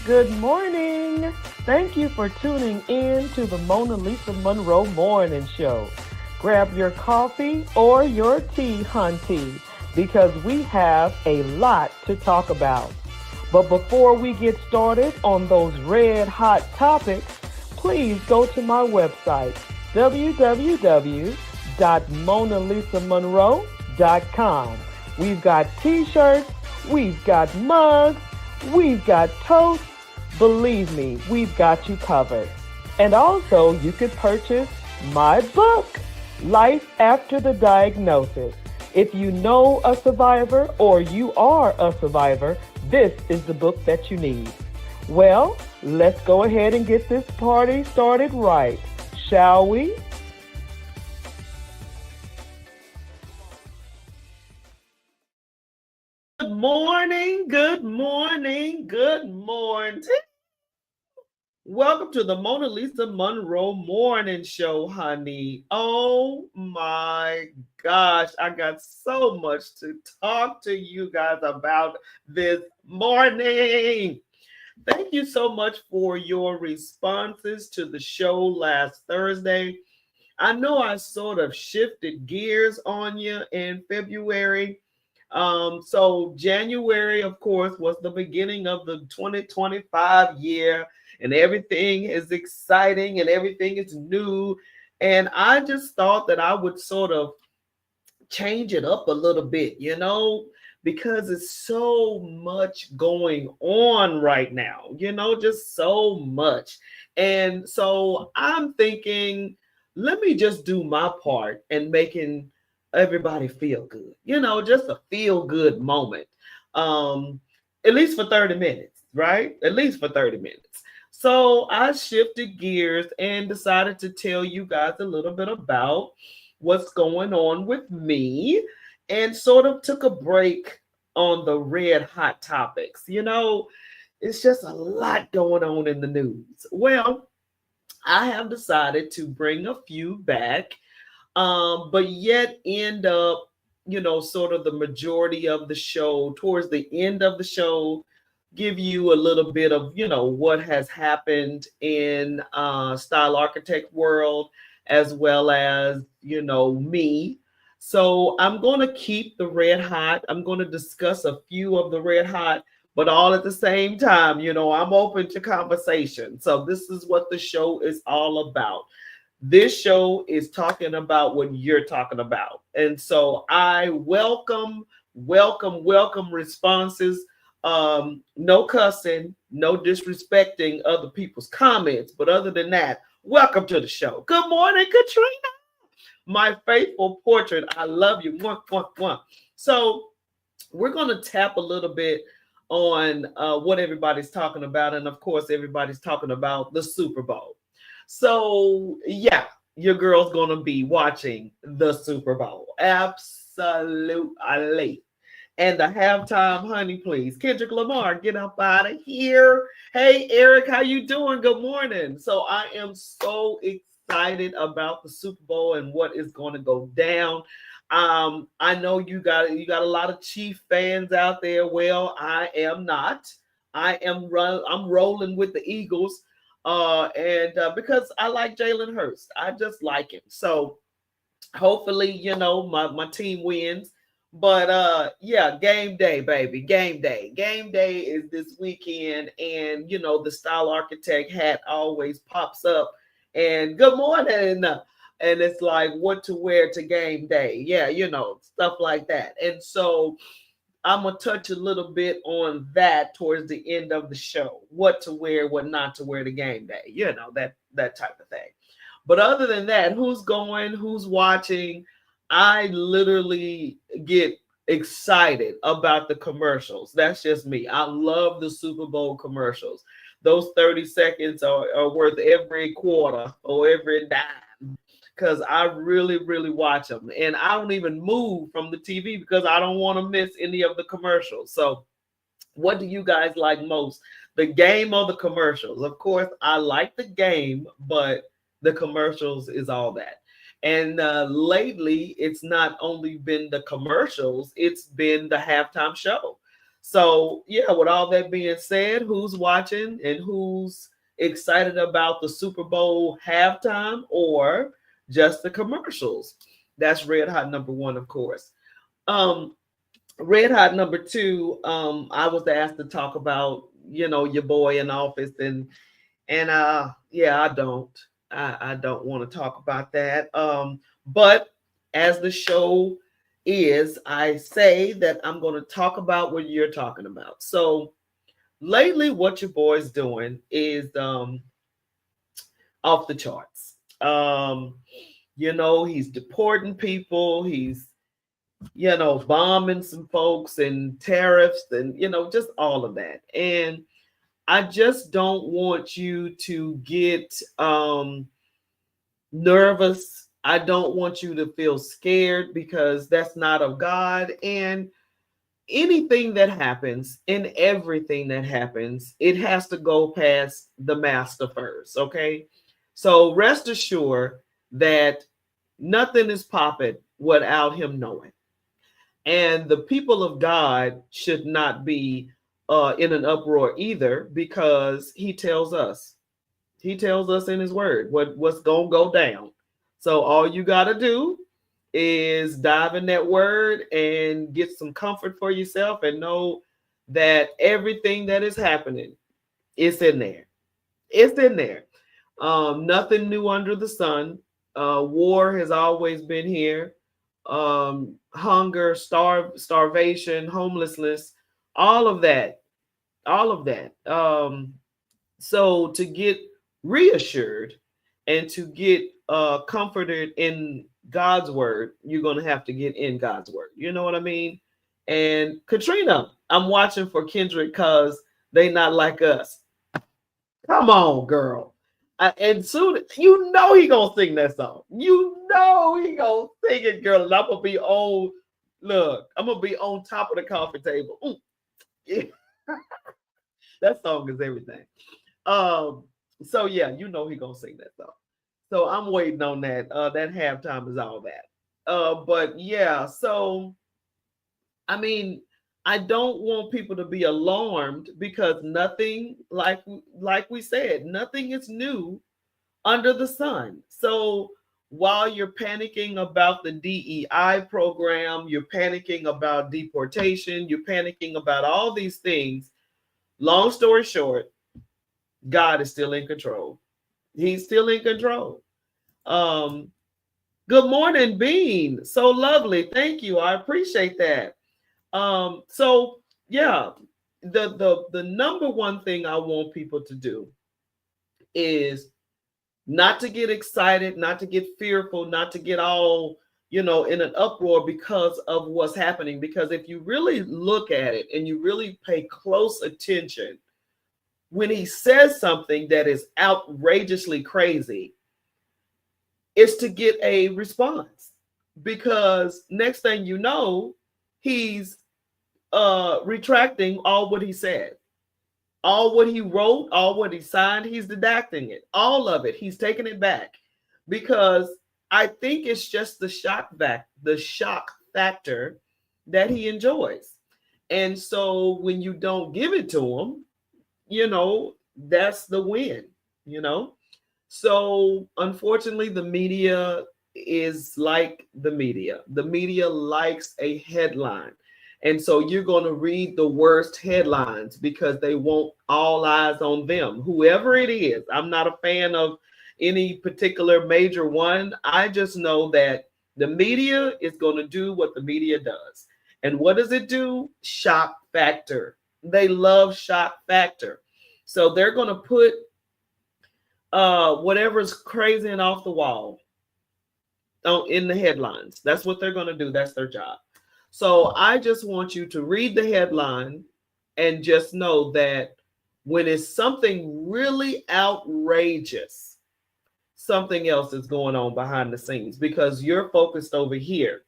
Good morning. Thank you for tuning in to the MonaLisa Monroe Morning Show. Grab your coffee or your tea, hunty, because we have a lot to talk about. But before we get started on those red hot topics, please go to my website, www.monalisamonroe.com. We've got t-shirts, we've got mugs, we've got toast. Believe me, we've got you covered. And also, you could purchase my book, Life After the Diagnosis. If you know a survivor or you are a survivor, this is the book that you need. Well, let's go ahead and get this party started right, shall we? Good morning, good morning, good morning. Welcome to the Mona Lisa Monroe Morning Show, honey. Oh my gosh, I got so much to talk to you guys about this morning. Thank you so much for your responses to the show last Thursday. I know I sort of shifted gears on you in February. So January, of course, was the beginning of the 2025 year, and everything is exciting and everything is new. And I just thought that I would sort of change it up a little bit, because it's so much going on right now, just so much. And so I'm thinking, let me just do my part and making everybody feel good, just a feel good moment. Um, at least for 30 minutes, right? At least for 30 minutes. So I shifted gears and decided to tell you guys a little bit about what's going on with me and sort of took a break on the red hot topics. It's just a lot going on in the news. Well, I have decided to bring a few back, but yet end up, sort of the majority of the show, towards the end of the show, give you a little bit of, what has happened in style architect world, as well as, me. So I'm going to keep the red hot. I'm going to discuss a few of the red hot, but all at the same time, I'm open to conversation. So this is what the show is all about. This show is talking about what you're talking about. And so I welcome responses. No cussing, no disrespecting other people's comments. But other than that, welcome to the show. Good morning, Katrina, my faithful portrait. I love you. Mwah, mwah, mwah. So we're going to tap a little bit on what everybody's talking about. And of course, everybody's talking about the Super Bowl. So, yeah, your girl's going to be watching the Super Bowl. Absolutely. And the halftime, honey, please. Kendrick Lamar, get up out of here. Hey, Eric, how you doing? Good morning. So I am so excited about the Super Bowl and what is going to go down. I know you got a lot of Chief fans out there. Well, I am not. I'm rolling with the Eagles. And because I like Jalen Hurts, I just like him. So hopefully, my team wins. But yeah, game day, baby. Game day. Game day is this weekend. And the style architect hat always pops up. And good morning. And it's like what to wear to game day. Yeah, stuff like that. And so I'm gonna touch a little bit on that towards the end of the show. What to wear, what not to wear to game day. That type of thing. But other than that, who's going, who's watching, I literally get excited about the commercials. That's just me. I love the Super Bowl commercials. Those 30 seconds are worth every quarter or every dime because I really, really watch them. And I don't even move from the TV because I don't want to miss any of the commercials. So, what do you guys like most? The game or the commercials? Of course, I like the game, but the commercials is all that. And lately, it's not only been the commercials, it's been the halftime show. So, yeah, with all that being said, who's watching and who's excited about the Super Bowl halftime or just the commercials? That's red hot number one, of course. Um, red hot number two, I was asked to talk about, your boy in office, and yeah, I don't want to talk about that. But as the show is, I say that I'm going to talk about what you're talking about. So lately, what your boy's doing is off the charts. He's deporting people. He's bombing some folks and tariffs and just all of that. And I just don't want you to get nervous. I don't want you to feel scared because that's not of God. And anything that happens and everything that happens, it has to go past the master first. Okay. So rest assured that nothing is popping without him knowing. And the people of God should not be in an uproar either, because he tells us in his word what's going to go down. So all you got to do is dive in that word and get some comfort for yourself and know that everything that is happening is in there. It's in there. Nothing new under the sun. War has always been here. Hunger, starvation, homelessness, all of that, all of that. So to get reassured and to get comforted in God's word, you're going to have to get in God's word. You know what I mean? And Katrina, I'm watching for Kendrick because they not like us. Come on, girl. And soon, he gonna sing that song. He gonna sing it, girl. And I'm gonna be on. Look, I'm gonna be on top of the coffee table. Yeah. That song is everything. So yeah, he gonna sing that song. So I'm waiting on that. That halftime is all that. But yeah, so I mean, I don't want people to be alarmed because nothing, like we said, nothing is new under the sun. So while you're panicking about the DEI program, you're panicking about deportation, you're panicking about all these things. Long story short, God is still in control. He's still in control. Um, Good morning, Bean. So lovely. Thank you. I appreciate that. So yeah, the number one thing I want people to do is not to get excited, not to get fearful, not to get all, in an uproar because of what's happening. Because if you really look at it and you really pay close attention, when he says something that is outrageously crazy, it's to get a response. Because next thing you know, he's retracting all what he said. All what he wrote, all what he signed, he's deducting it. All of it, he's taking it back. Because I think it's just the shock factor that he enjoys. And so when you don't give it to him, that's the win, So unfortunately, the media is like the media. The media likes a headline. And so you're going to read the worst headlines because they want all eyes on them, whoever it is. I'm not a fan of any particular major one. I just know that the media is going to do what the media does. And what does it do? Shock factor. They love shock factor. So they're going to put whatever's crazy and off the wall in the headlines. That's what they're going to do. That's their job. So I just want you to read the headline and just know that when it's something really outrageous, something else is going on behind the scenes because you're focused over here.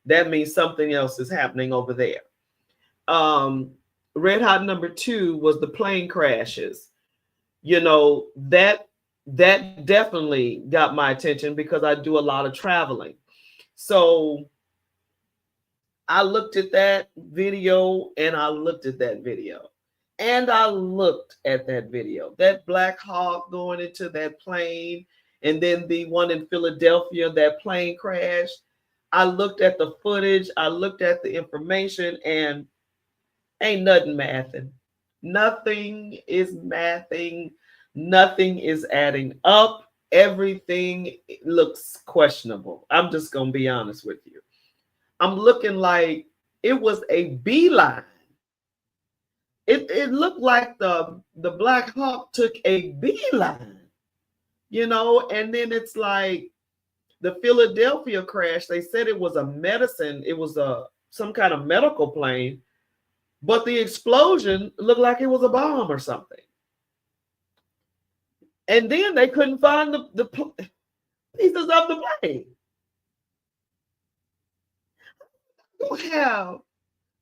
That means something else is happening over there. Red hot number 2 was the plane crashes. That definitely got my attention because I do a lot of traveling. So I looked at that video and I looked at that video. And I looked at that video. That Black Hawk going into that plane, and then the one in Philadelphia, that plane crash. I looked at the footage, I looked at the information, and ain't nothing mathing. Nothing is mathing. Nothing is adding up. Everything looks questionable. I'm just going to be honest with you. I'm looking like it was a beeline. It looked like the Black Hawk took a beeline, and then it's like the Philadelphia crash. They said it was a medicine, it was some kind of medical plane, but the explosion looked like it was a bomb or something. And then they couldn't find the pieces of the plane. You have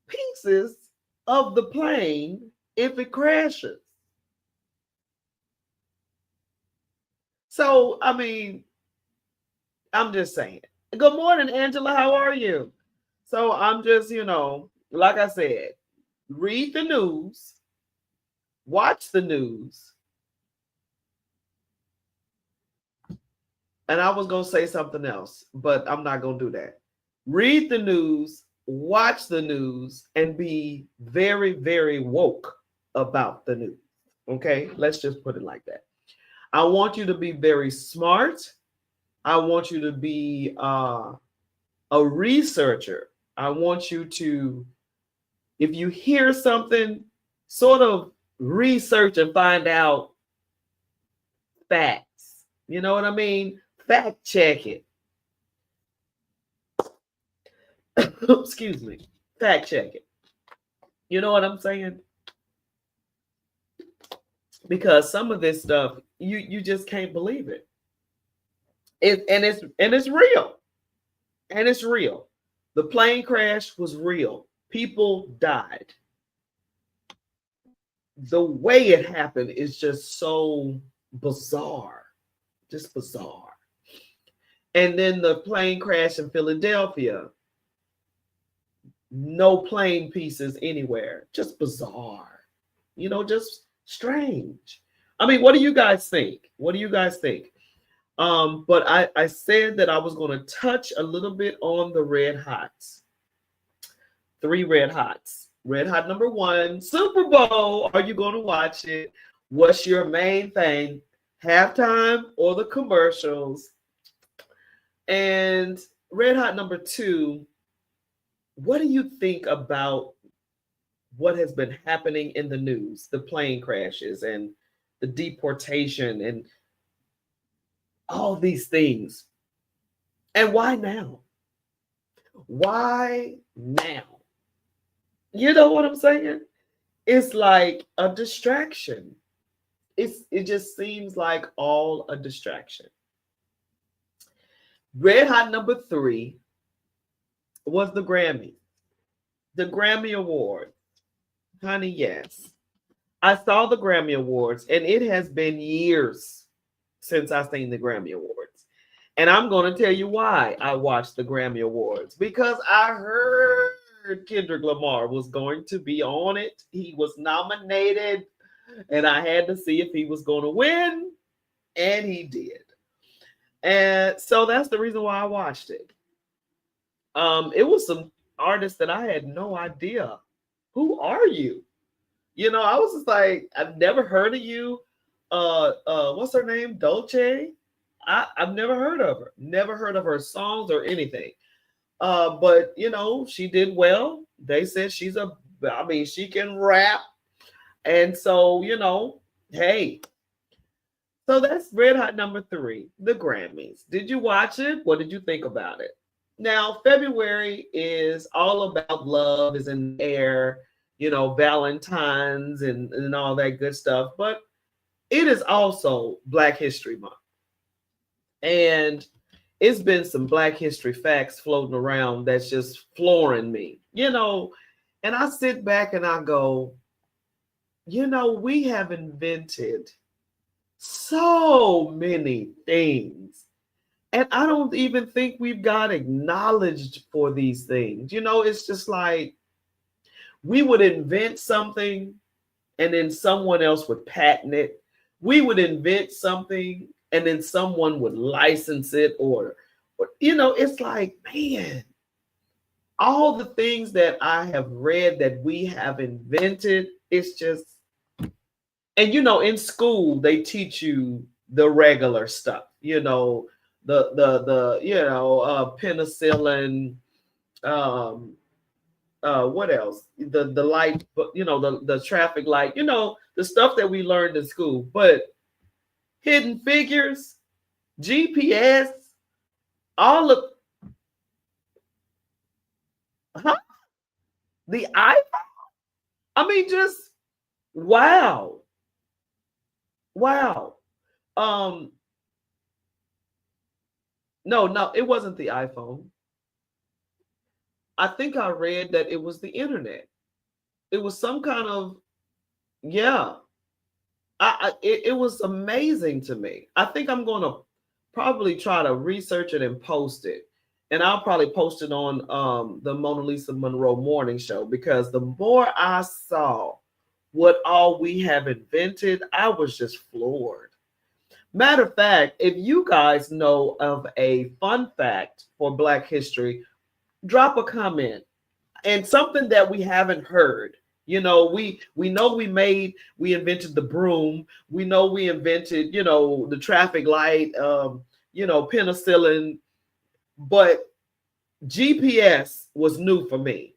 pieces of the plane if it crashes. So, I mean, I'm just saying. Good morning, Angela. How are you? So I'm just, like I said, read the news, watch the news. And I was going to say something else, but I'm not going to do that. Read the news, watch the news, and be very, very woke about the news. Okay? Let's just put it like that. I want you to be very smart. I want you to be a researcher. I want you to, if you hear something, sort of research and find out facts. You know what I mean? Fact check it. Excuse me. Fact check it. You know what I'm saying? Because some of this stuff, you just can't believe it. And it's real. And it's real. The plane crash was real. People died. The way it happened is just so bizarre. Just bizarre. And then the plane crash in Philadelphia. No plane pieces anywhere. Just bizarre. Just strange. I mean, what do you guys think? What do you guys think? But I said that I was going to touch a little bit on the red hots. 3 red hots. Red hot number 1, Super Bowl. Are you going to watch it? What's your main thing? Halftime or the commercials? And red hot number 2, what do you think about what has been happening in the news? The plane crashes and the deportation and all these things. And why now? Why now? You know what I'm saying? It's like a distraction. It just seems like all a distraction. Red hot number 3 was the Grammy. The Grammy Awards. Honey, yes. I saw the Grammy Awards, and it has been years since I've seen the Grammy Awards. And I'm going to tell you why I watched the Grammy Awards. Because I heard Kendrick Lamar was going to be on it. He was nominated, and I had to see if he was going to win, and he did. And so that's the reason why I watched it. It was some artists that I had no idea. Who are you? I was just like, I've never heard of you. What's her name? Dolce. I've never heard of her. Never heard of her songs or anything. But she did well. They said she can rap. And so, hey. So that's red hot number 3, the Grammys. Did you watch it? What did you think about it? Now, February is all about love is in the air, Valentine's and all that good stuff. But it is also Black History Month. And it's been some Black history facts floating around that's just flooring me, and I sit back and I go, we have invented so many things. And I don't even think we've got acknowledged for these things. It's just like we would invent something and then someone else would patent it. We would invent something and then someone would license it, or it's like, man, all the things that I have read that we have invented, it's just, and in school they teach you the regular stuff, the penicillin, um what else, the light, but the traffic light, the stuff that we learned in school. But hidden figures, GPS, all of, huh? The iPhone. I mean, just wow. Wow. um no, it wasn't the iPhone. I think I read that it was the internet. It was some kind of, yeah. It was amazing to me. I think I'm going to probably try to research it and post it, and I'll probably post it on the MonaLisa Monroe morning show, because the more I saw what all we have invented, I was just floored. Matter of fact, if you guys know of a fun fact for Black History, drop a comment, and something that we haven't heard. We know we invented the broom. We know we invented, the traffic light, penicillin, but GPS was new for me.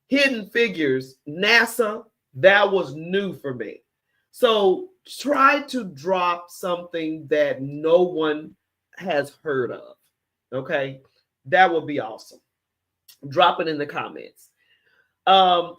Hidden figures, NASA, that was new for me. So try to drop something that no one has heard of. Okay, that would be awesome. Drop it in the comments.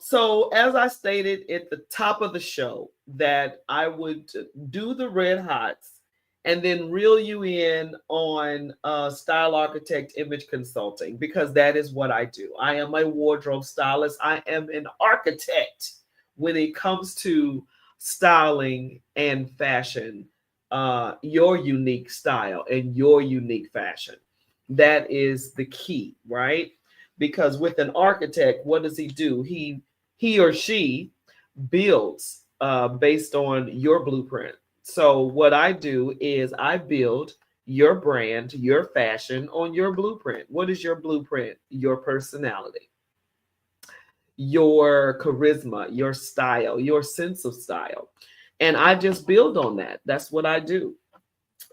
So as I stated at the top of the show, that I would do the red hots and then reel you in on style architect image consulting, because that is what I do. I am a wardrobe stylist. I am an architect when it comes to styling and fashion, your unique style and your unique fashion. That is the key, right? Because with an architect, what does he do? He or she builds based on your blueprint. So what I do is I build your brand, your fashion on your blueprint. What is your blueprint? Your personality, your charisma, your style, your sense of style. And I just build on that. That's what I do.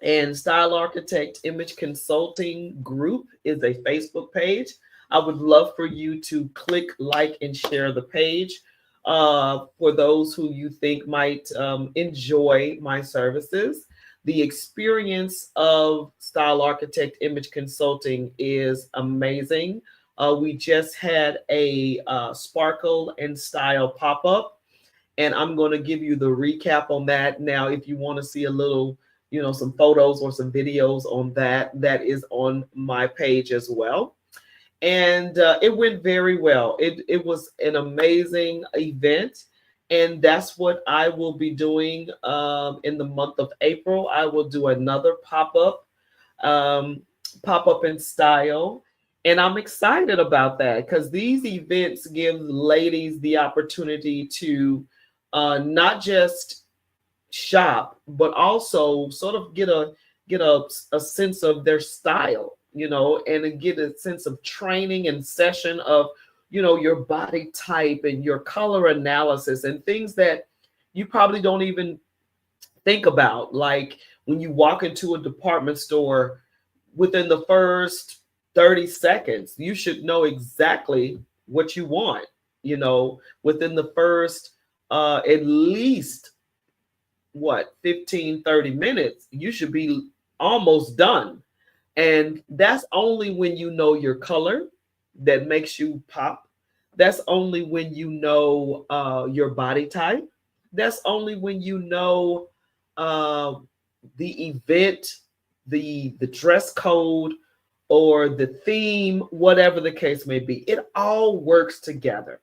And Style Architect Image Consulting Group is a Facebook page. I would love for you to click like and share the page for those who you think might enjoy my services. The experience of Style Architect Image Consulting is amazing. We just had a Sparkle and Style pop up, and I'm going to give you the recap on that. Now, if you want to see a little, some photos or some videos on that, that is on my page as well. And it went very well. It was an amazing event, and that's what I will be doing in the month of April. I will do another um, pop up in style, and I'm excited about that, because these events give ladies the opportunity to not just shop, but also sort of get a sense of their style, and get a sense of training and session of, your body type and your color analysis and things that you probably don't even think about. Like when you walk into a department store, within the first 30 seconds, you should know exactly what you want, within the first at least what 15-30 minutes, you should be almost done. And that's only when you know your color that makes you pop. That's only when you know your body type. That's only when you know uh, the event, the dress code, or the theme, whatever the case may be. It all works together.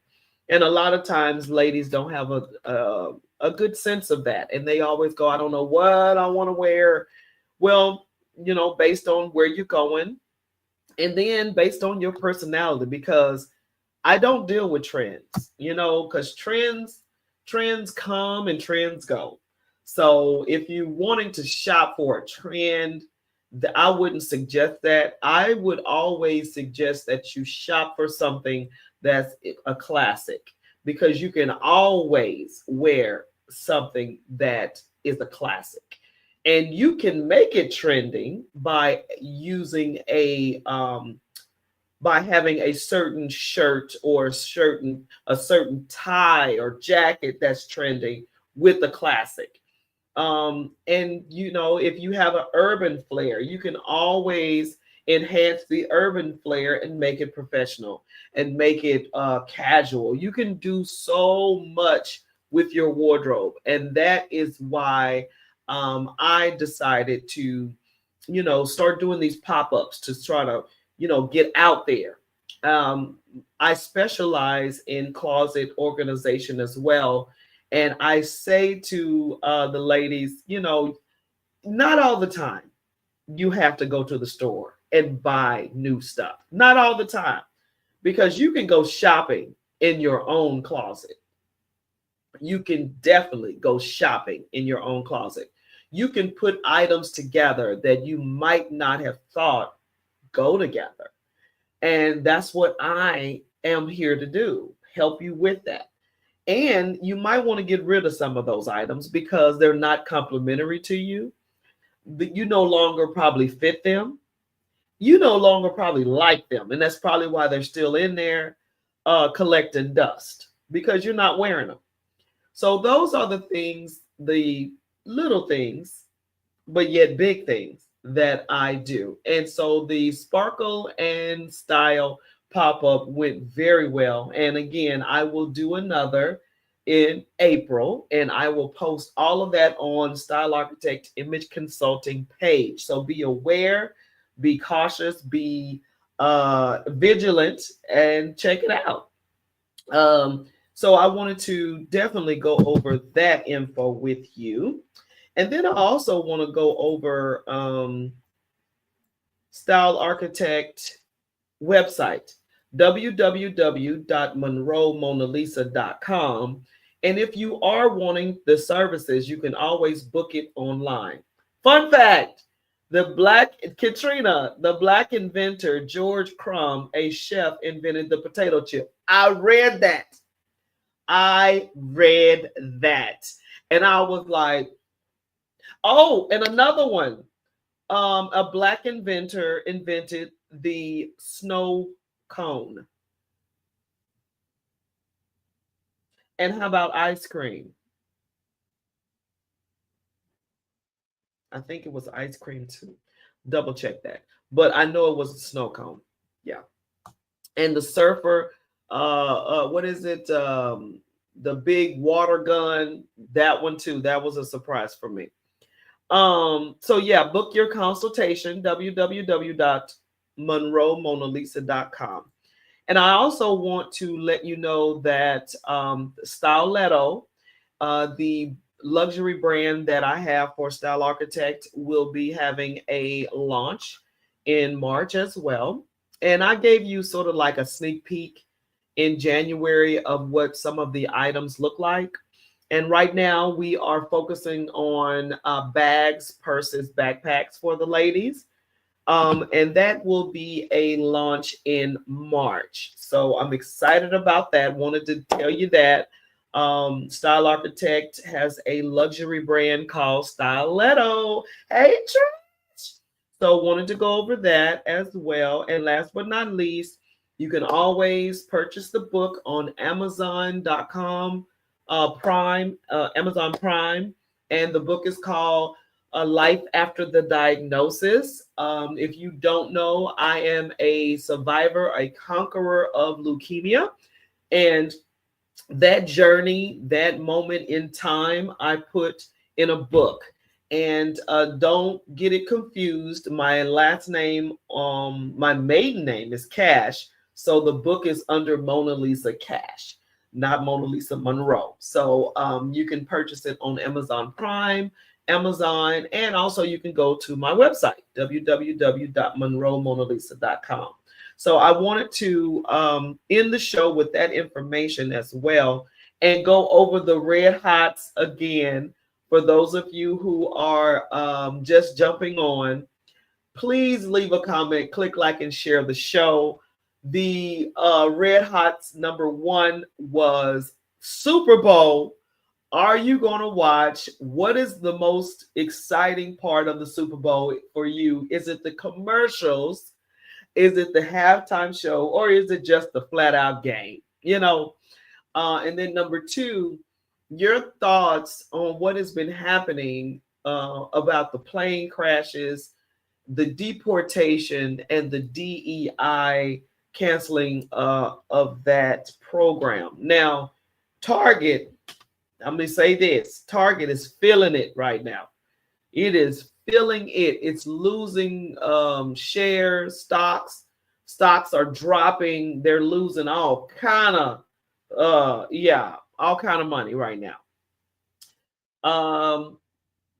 And a lot of times ladies don't have a good sense of that. And they always go, I don't know what I want to wear. Well, based on where you're going, and then based on your personality, because I don't deal with trends, because trends come and trends go. So if you're wanting to shop for a trend, I wouldn't suggest that. I would always suggest that you shop for something that's a classic, because you can always wear something that is a classic. And you can make it trending by having a certain shirt or a certain tie or jacket that's trending with the classic. And if you have an urban flair, you can always enhance the urban flair and make it professional and make it casual. You can do so much with your wardrobe, and that is why I decided to start doing these pop-ups to try to get out there. I specialize in closet organization as well, and I say to the ladies, not all the time you have to go to the store and buy new stuff. Not all the time, because you can go shopping in your own closet. You can definitely go shopping in your own closet. You can put items together that you might not have thought go together. And that's what I am here to do, help you with that. And you might want to get rid of some of those items because they're not complementary to you. You no longer probably fit them. You no longer probably like them. And that's probably why they're still in there collecting dust, because you're not wearing them. So those are the things, the little things, but yet big things that I do. And so the sparkle and style pop-up went very well. And again, I will do another in April, and I will post all of that on Style Architect Image Consulting page. So be aware, be cautious, be vigilant, and check it out. So I wanted to definitely go over that info with you. And then I also want to go over Style Architect website, www.monroemonalisa.com. And if you are wanting the services, you can always book it online. Fun fact, the black inventor, George Crumb, a chef, invented the potato chip. I read that. And I was like, oh, and another one. A black inventor invented the snow cone. And how about ice cream? I think it was ice cream too. Double check that. But I know it was a snow cone. Yeah. And the surfer, what is it? The big water gun, that one too. That was a surprise for me. So yeah, book your consultation, www.monroemonalisa.com. And I also want to let you know that Styletto, the luxury brand that I have for Style Architect, will be having a launch in March as well. And I gave you sort of like a sneak peek in January of what some of the items look like. And right now we are focusing on bags, purses, backpacks for the ladies. And that will be a launch in March. So I'm excited about that. Wanted to tell you that. Style Architect has a luxury brand called Styletto. Hey, Trish. So wanted to go over that as well. And last but not least, you can always purchase the book on Amazon.com. Prime, Amazon Prime, and the book is called Life After the Diagnosis. If you don't know, I am a survivor, a conqueror of leukemia, and that journey, that moment in time, I put in a book. And don't get it confused. My last name, my maiden name is Cash, so the book is under MonaLisa Cash, not MonaLisa Monroe. So you can purchase it on Amazon Prime. Amazon, and also you can go to my website, www.monroemonalisa.com. So I wanted to end the show with that information as well and go over the red hots again for those of you who are just jumping on. Please leave a comment, click like, and share the show. The red hots number one was Super Bowl. Are you going to watch? What is the most exciting part of the Super Bowl for you? Is it the commercials? Is it the halftime show? Or is it just the flat out game? And then number two, your thoughts on what has been happening about the plane crashes, the deportation, and the DEI canceling of that program. Now, Target, I'm going to say this, Target is feeling it right now. It is feeling it. It's losing shares, stocks. Stocks are dropping. They're losing all kind of, all kind of money right now.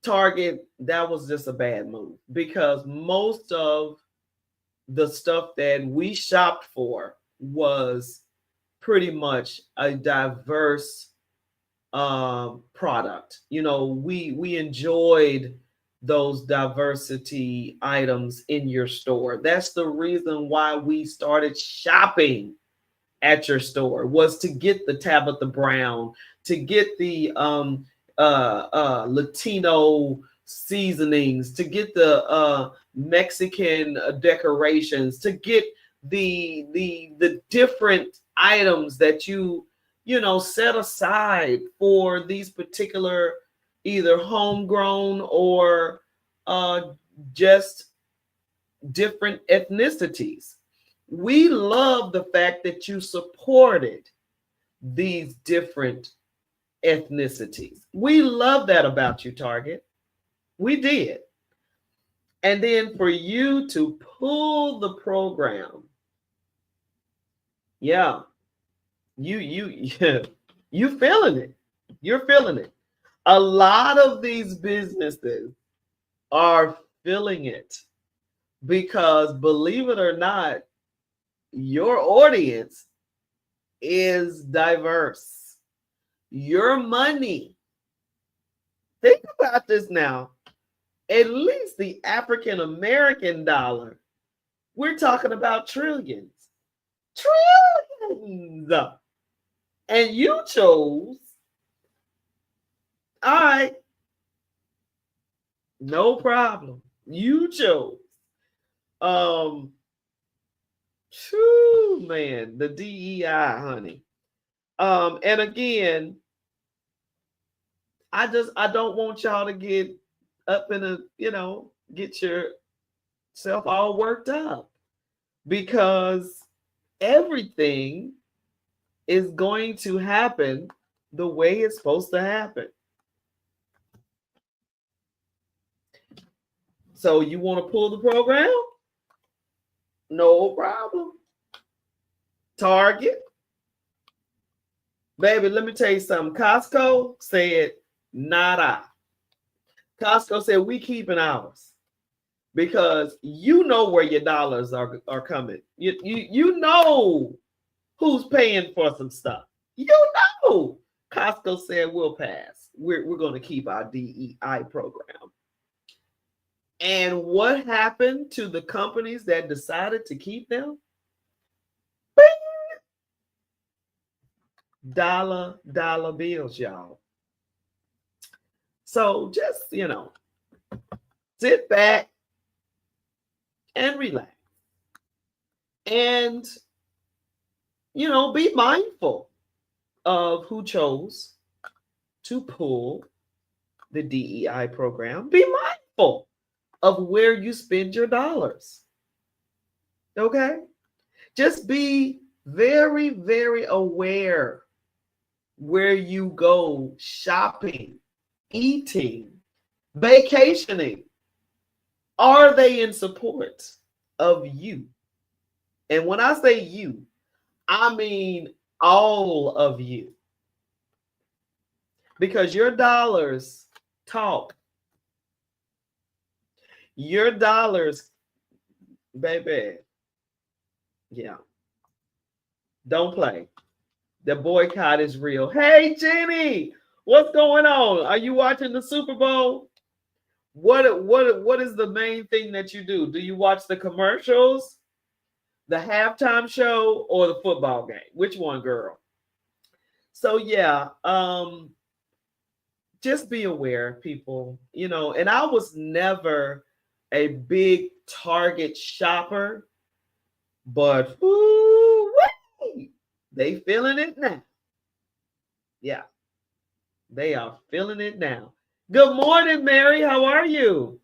Target, that was just a bad move because most of the stuff that we shopped for was pretty much a diverse product. We enjoyed those diversity items in your store. That's the reason why we started shopping at your store, was to get the Tabitha Brown, to get the Latino seasonings, to get the Mexican decorations, to get the different items that you set aside for these particular either homegrown or just different ethnicities. We love the fact that you supported these different ethnicities. We love that about you, Target. We did. And then for you to pull the program, yeah, you feeling it. You're feeling it. A lot of these businesses are feeling it because, believe it or not, your audience is diverse. Your money, think about this now, at least the African American dollar, we're talking about trillions. Trillions. And you chose, all right, no problem. You chose, man, the DEI, honey. And again, I don't want y'all to get up in a, get yourself all worked up, because everything is going to happen the way it's supposed to happen. So you want to pull the program? No problem. Target. Baby, let me tell you something. Costco said, nada. Costco said, we keeping ours. Because you know where your dollars are coming. You know who's paying for some stuff. You know. Costco said, we'll pass. We're going to keep our DEI program. And what happened to the companies that decided to keep them? Dollar bills, y'all. So just, sit back and relax. And, be mindful of who chose to pull the DEI program. Be mindful of where you spend your dollars. Okay? Just be very, very aware where you go shopping, eating, vacationing. Are they in support of you? And when I say you, I mean all of you. Because your dollars talk Your dollars, baby. Yeah, don't play. The boycott is real. Hey, Jenny, what's going on? Are you watching the Super Bowl? What is the main thing that you do? Do you watch the commercials, the halftime show, or the football game? Which one, girl? So yeah, just be aware, people. And I was never a big Target shopper, but ooh, they feeling it now. Yeah, they are feeling it now. Good morning, Mary. How are you?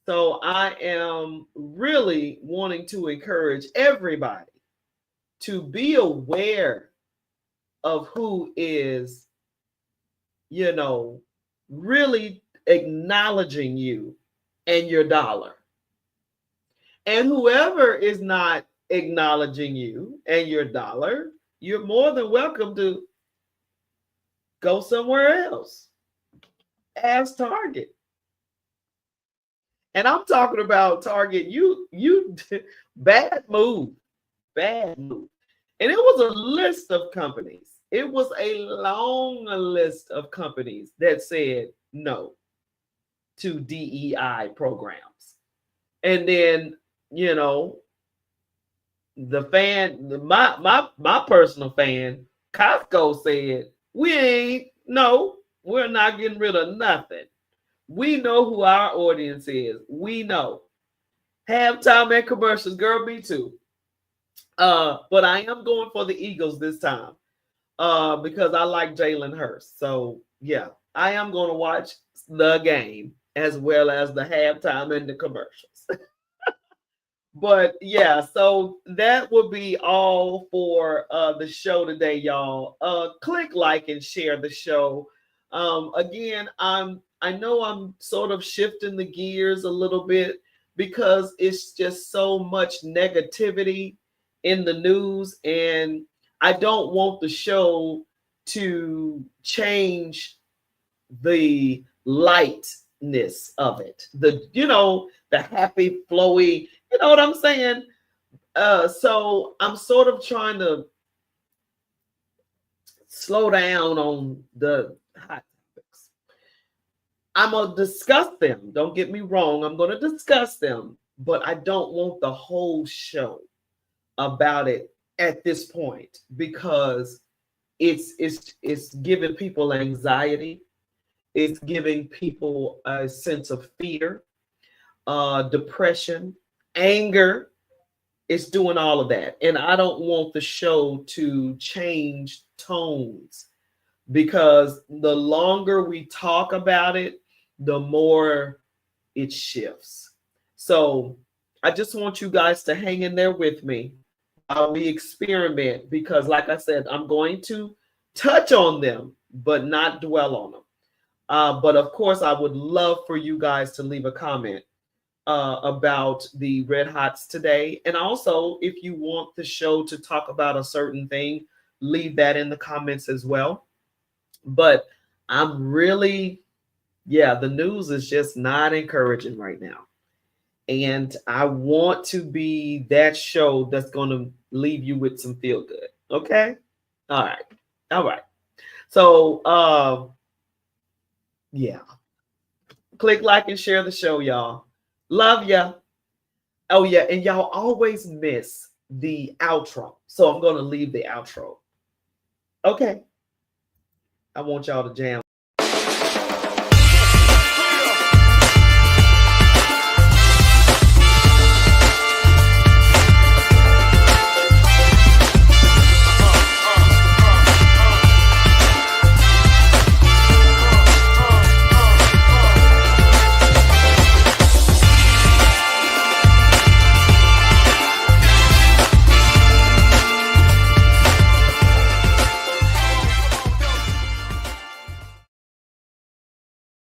So I am really wanting to encourage everybody to be aware of who is, you know, really acknowledging you and your dollar. And whoever is not acknowledging you and your dollar, you're more than welcome to go somewhere else. Ask Target. And I'm talking about Target. You bad move. Bad move. And it was a list of companies. It was a long list of companies that said no to DEI programs. And then, you know, the fan, my personal fan, Costco said, we're not getting rid of nothing. We know who our audience is. We know. Halftime and commercials, girl, me too. But I am going for the Eagles this time. Because I like Jalen Hurst. So yeah, I am going to watch the game as well as the halftime and the commercials. But yeah, so that would be all for the show today, y'all. Click like and share the show. Again, I know I'm sort of shifting the gears a little bit because it's just so much negativity in the news, and I don't want the show to change the lightness of it. The happy, flowy, you know what I'm saying? So I'm sort of trying to slow down on the hot topics. I'm going to discuss them. Don't get me wrong. I'm going to discuss them, but I don't want the whole show about it at this point because it's giving people anxiety. It's giving people a sense of fear, depression, anger. It's doing all of that. And I don't want the show to change tones because the longer we talk about it, the more it shifts. So I just want you guys to hang in there with me while we experiment because, like I said, I'm going to touch on them, but not dwell on them. But of course, I would love for you guys to leave a comment about the Red Hots today. And also, if you want the show to talk about a certain thing, leave that in the comments as well. But I'm really, the news is just not encouraging right now. And I want to be that show that's going to leave you with some feel good. Okay? All right. All right. So, yeah. Click like and share the show, y'all. Love ya. Oh, yeah. And y'all always miss the outro. So I'm going to leave the outro. Okay. I want y'all to jam.